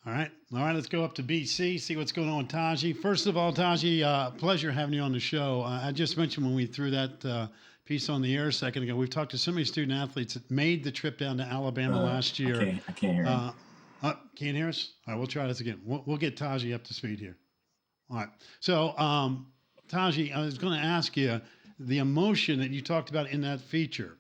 All right. Let's go up to BC, see what's going on with Taji. First of all, Taji, pleasure having you on the show. I just mentioned when we threw that piece on the air a second ago, we've talked to so many student athletes that made the trip down to Alabama last I year. can't hear him. Uh, can't hear us? All right, we'll try this again. We'll get Taji up to speed here. All right. So, Taji, I was going to ask you the emotion that you talked about in that feature.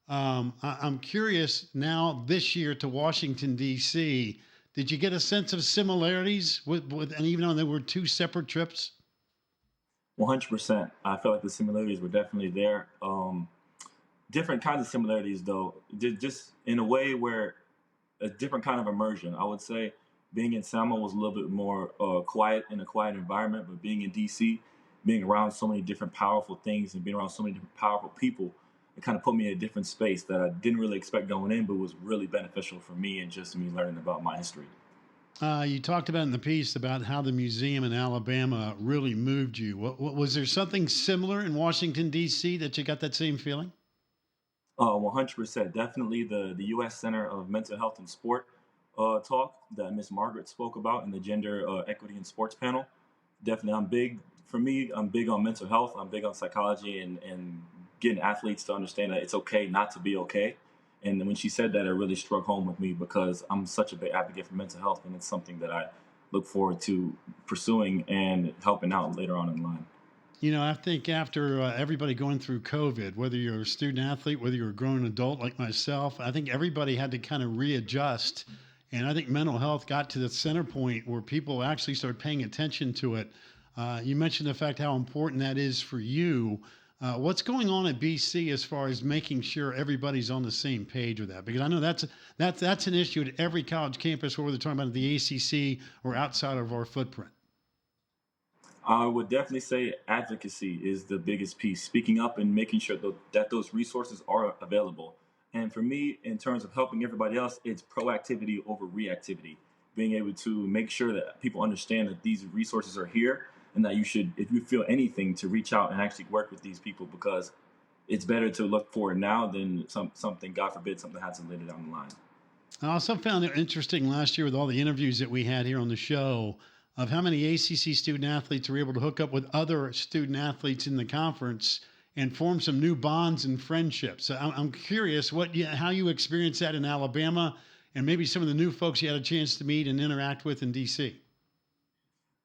I'm curious now this year to Washington, D.C. Did you get a sense of similarities and even though there were two separate trips? 100%. I felt like the similarities were definitely there. Different kinds of similarities, though, just in a way where a different kind of immersion. I would say being in Selma was a little bit more quiet in a quiet environment, but being in DC, being around so many different powerful things and being around so many different powerful people, it kind of put me in a different space that I didn't really expect going in, but was really beneficial for me and just me learning about my history. You talked about in the piece about how the museum in Alabama really moved you. Was there something similar in Washington, D.C. that you got that same feeling? 100%. Definitely the U.S. Center of Mental Health and Sport talk that Miss Margaret spoke about in the Gender Equity in Sports panel. Definitely, for me, I'm big on mental health. I'm big on psychology and getting athletes to understand that it's okay not to be okay. And when she said that, it really struck home with me because I'm such a big advocate for mental health, and it's something that I look forward to pursuing and helping out later on in line. I think after everybody going through COVID, whether you're a student athlete, whether you're a grown adult like myself, I think everybody had to kind of readjust. And I think mental health got to the center point where people actually started paying attention to it. You mentioned the fact how important that is for you. What's going on at BC as far as making sure everybody's on the same page with that? Because I know that's an issue at every college campus, whether they're talking about the ACC or outside of our footprint. I would definitely say advocacy is the biggest piece, speaking up and making sure that those resources are available. And for me, in terms of helping everybody else, it's proactivity over reactivity. Being able to make sure that people understand that these resources are here and that you should, if you feel anything, to reach out and actually work with these people because it's better to look for it now than something, God forbid, something happens later down the line. I also found it interesting last year with all the interviews that we had here on the show of how many ACC student athletes were able to hook up with other student athletes in the conference and form some new bonds and friendships. So I'm curious how you experienced that in Alabama and maybe some of the new folks you had a chance to meet and interact with in DC.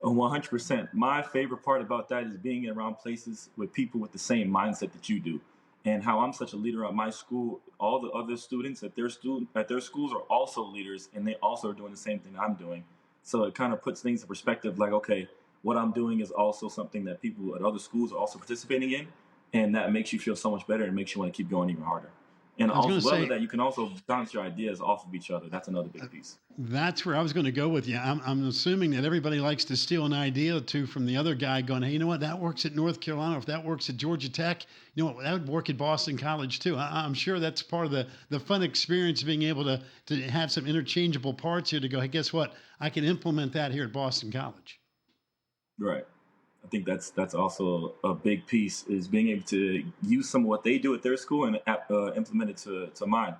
100%. My favorite part about that is being around places with people with the same mindset that you do. And how I'm such a leader at my school, all the other students at their schools are also leaders, and they also are doing the same thing I'm doing. So it kind of puts things in perspective. Like, okay, what I'm doing is also something that people at other schools are also participating in, and that makes you feel so much better and makes you want to keep going even harder. And I was going also, to well, with say, that, you can also bounce your ideas off of each other. That's another big piece. that's where I was going to go with you. I'm assuming that everybody likes to steal an idea or two from the other guy, going, hey, you know what? That works at North Carolina. If that works at Georgia Tech, you know what? That would work at Boston College too. I'm sure that's part of the fun experience, being able to have some interchangeable parts here to go, hey, guess what? I can implement that here at Boston College. Right. I think that's also a big piece is being able to use some of what they do at their school and implement it to mine.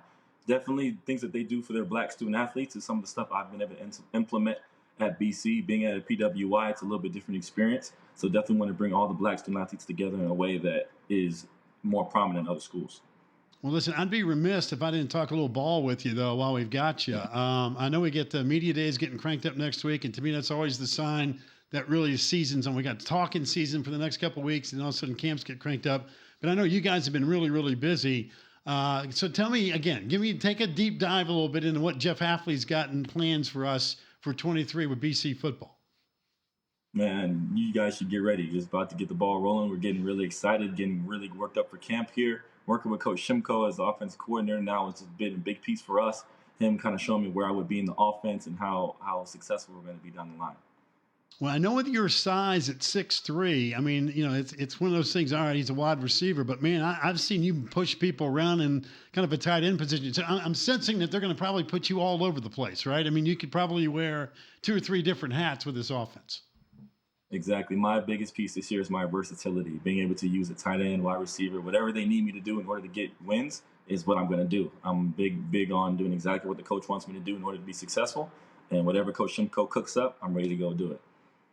Definitely things that they do for their black student athletes is some of the stuff I've been able to implement at BC. Being at a PWI, it's a little bit different experience. So definitely want to bring all the black student athletes together in a way that is more prominent in other schools. Well, listen, I'd be remiss if I didn't talk a little ball with you, though, while we've got you. I know we get the media days getting cranked up next week, and to me, that's always the sign that really is season's on. We got talking season for the next couple of weeks, and all of a sudden camps get cranked up. But I know you guys have been really, really busy. So tell me again, take a deep dive a little bit into what Jeff Halfley's got in plans for us for 23 with BC football. Man, you guys should get ready. It's about to get the ball rolling. We're getting really excited, getting really worked up for camp here. Working with Coach Shimko as the offensive coordinator now has been a big piece for us. Him kind of showing me where I would be in the offense and how successful we're going to be down the line. Well, I know with your size at 6'3", I mean, it's one of those things. All right, he's a wide receiver, but man, I've seen you push people around in kind of a tight end position. So I'm sensing that they're going to probably put you all over the place, right? I mean, you could probably wear 2 or 3 different hats with this offense. Exactly. My biggest piece this year is my versatility. Being able to use a tight end, wide receiver, whatever they need me to do in order to get wins is what I'm going to do. I'm big on doing exactly what the coach wants me to do in order to be successful. And whatever Coach Shimko cooks up, I'm ready to go do it.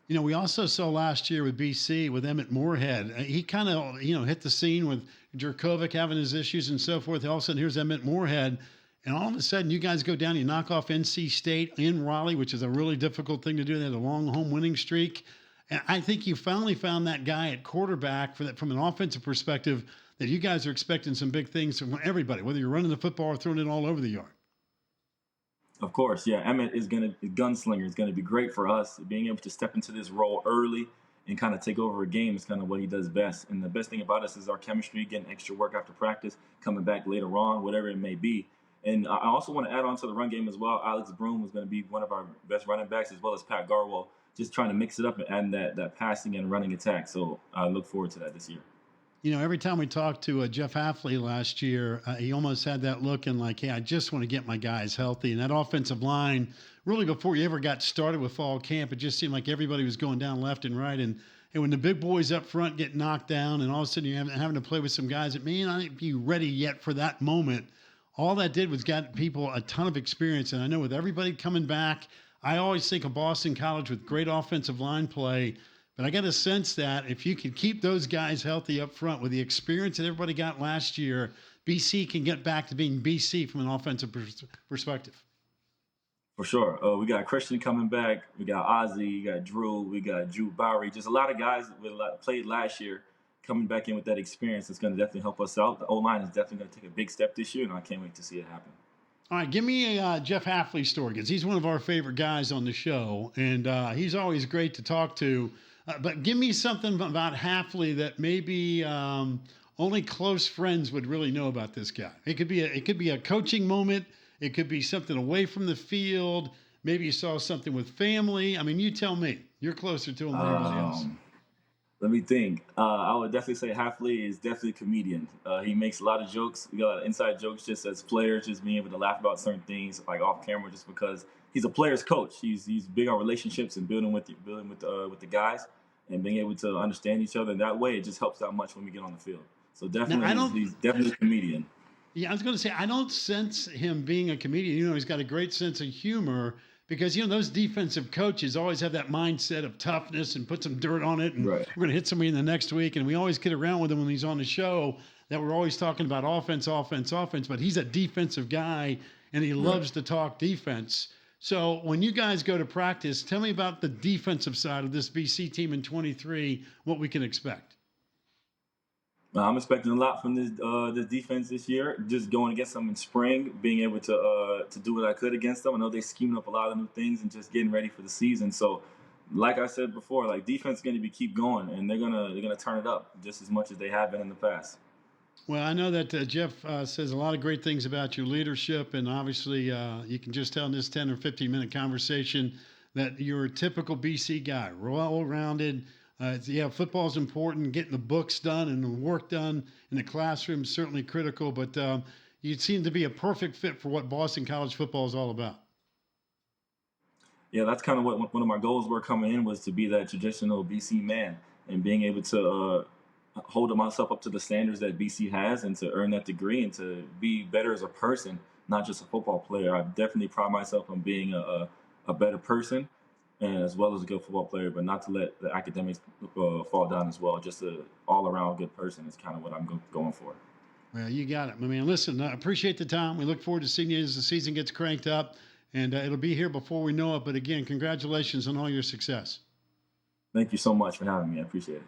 We also saw last year with BC with Emmett Moorhead. He kind of, hit the scene with Jerkovic having his issues and so forth. All of a sudden, here's Emmett Moorhead. And all of a sudden, you guys go down, you knock off NC State in Raleigh, which is a really difficult thing to do. They had a long home winning streak. And I think you finally found that guy at quarterback for that from an offensive perspective that you guys are expecting some big things from everybody, whether you're running the football or throwing it all over the yard. Of course, yeah. Emmett is going to gunslinger. Is going to be great for us. Being able to step into this role early and kind of take over a game is kind of what he does best. And the best thing about us is our chemistry, getting extra work after practice, coming back later on, whatever it may be. And I also want to add on to the run game as well. Alex Broom was going to be one of our best running backs, as well as Pat Garwell, just trying to mix it up and add that passing and running attack. So I look forward to that this year. Every time we talked to Jeff Hafley last year, he almost had that look and like, hey, I just want to get my guys healthy. And that offensive line, really before you ever got started with fall camp, it just seemed like everybody was going down left and right. And when the big boys up front get knocked down and all of a sudden you're having to play with some guys that may not be ready yet for that moment, all that did was got people a ton of experience. And I know with everybody coming back, I always think of Boston College with great offensive line play. But I got a sense that if you can keep those guys healthy up front with the experience that everybody got last year, BC can get back to being BC from an offensive perspective. For sure. We got Christian coming back. We got Ozzy. We got Drew. We got Drew Bowery. Just a lot of guys that played last year coming back in with that experience. It's going to definitely help us out. The O-line is definitely going to take a big step this year, and I can't wait to see it happen. All right, give me a Jeff Hafley story because he's one of our favorite guys on the show, and he's always great to talk to. But give me something about Hafley that maybe only close friends would really know about this guy. It could be a coaching moment. It could be something away from the field. Maybe you saw something with family. I mean, you tell me. You're closer to him than anybody else. Let me think. I would definitely say Hafley is definitely a comedian. He makes a lot of jokes. We got a lot of inside jokes just as players, just being able to laugh about certain things like off camera, just because he's a player's coach. He's big on relationships and building with the guys and being able to understand each other. And that way, it just helps out much when we get on the field. So definitely, he's definitely a comedian. Yeah, I was going to say I don't sense him being a comedian. He's got a great sense of humor. Because, those defensive coaches always have that mindset of toughness and put some dirt on it. And right. We're going to hit somebody in the next week. And we always kid around with him when he's on the show that we're always talking about offense. But he's a defensive guy, and he loves to talk defense. So when you guys go to practice, tell me about the defensive side of this BC team in 23, what we can expect. I'm expecting a lot from this defense this year. Just going against them in spring, being able to do what I could against them. I know they schemed up a lot of new things and just getting ready for the season. So, like I said before, like defense is going to keep going, and they're gonna turn it up just as much as they have been in the past. Well, I know that Jeff says a lot of great things about your leadership, and obviously you can just tell in this 10 or 15-minute conversation that you're a typical BC guy, well-rounded. Football is important. Getting the books done and the work done in the classroom is certainly critical, but you seem to be a perfect fit for what Boston College football is all about. Yeah, that's kind of what one of my goals were coming in, was to be that traditional BC man and being able to hold myself up to the standards that BC has and to earn that degree and to be better as a person, not just a football player. I definitely pride myself on being a better person, and as well as a good football player, but not to let the academics fall down as well. Just an all-around good person is kind of what I'm going for. Well, you got it, my man. Listen, I appreciate the time. We look forward to seeing you as the season gets cranked up, and it'll be here before we know it. But again, congratulations on all your success. Thank you so much for having me. I appreciate it.